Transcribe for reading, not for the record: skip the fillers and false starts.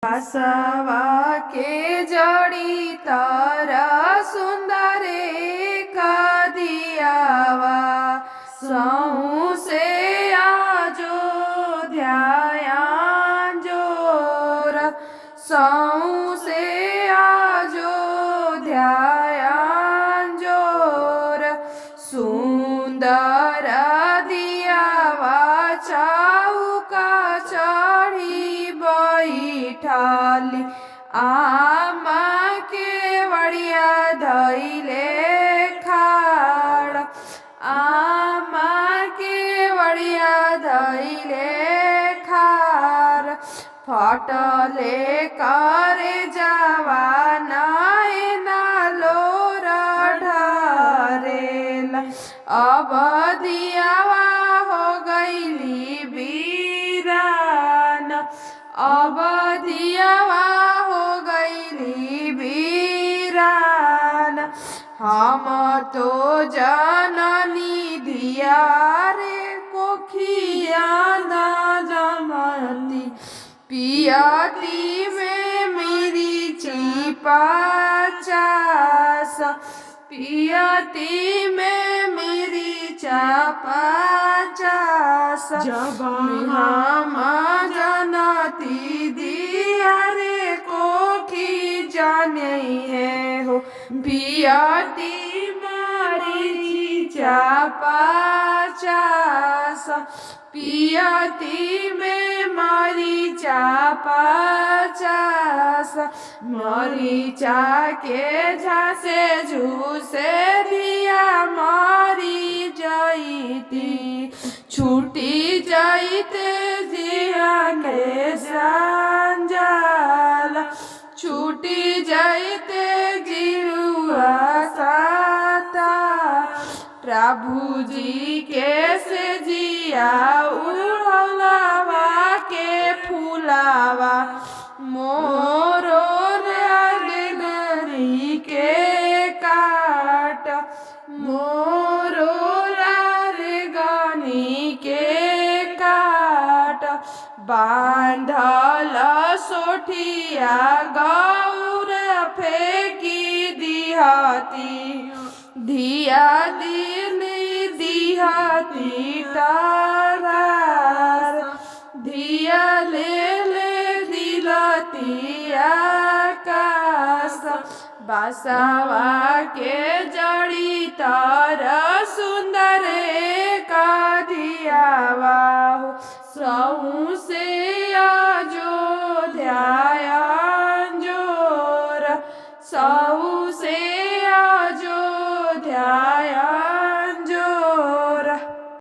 बसवा के जड़ी तर सुंदर दियावा सऊ से अयोध्या जोर सऊ से अयोध्या जोर सुंदर दियावा चौका चढ़ी बैठाली आमा के बड़िया धैले खाड़ आमा के बड़िया धैले खार फटले करे जवाना लोर ढारेला अब दियावा हो गईली वीरान अब दियावा हो गईली वीरान हम तो जननी दिया रे कोखिया ना जमती पियाती में मेरी चिपाचास पियाती में मेरी चापाचास जब हम जनती दिया रे कोखी जाने है हो पियाती मारी चापाचास पियाती में मारी चापाचास मरीचा के झासे झूसे दिया मारी जाईती छूटी जाईते दिया के संजाल छूटी जाईते गिरुआ साता प्रभु जी के से जिया उड़लावा के फूलावा मोरो गरी के काट मोरो गनी के काट बांधल सोठिया गौर फेंकी दिहाती धिया दिन दिहाती तारार धिया ले दिलती आकाश बसवा के जड़ी तर सुंदर का दियावा सऊ से अयोध्या जोर सऊ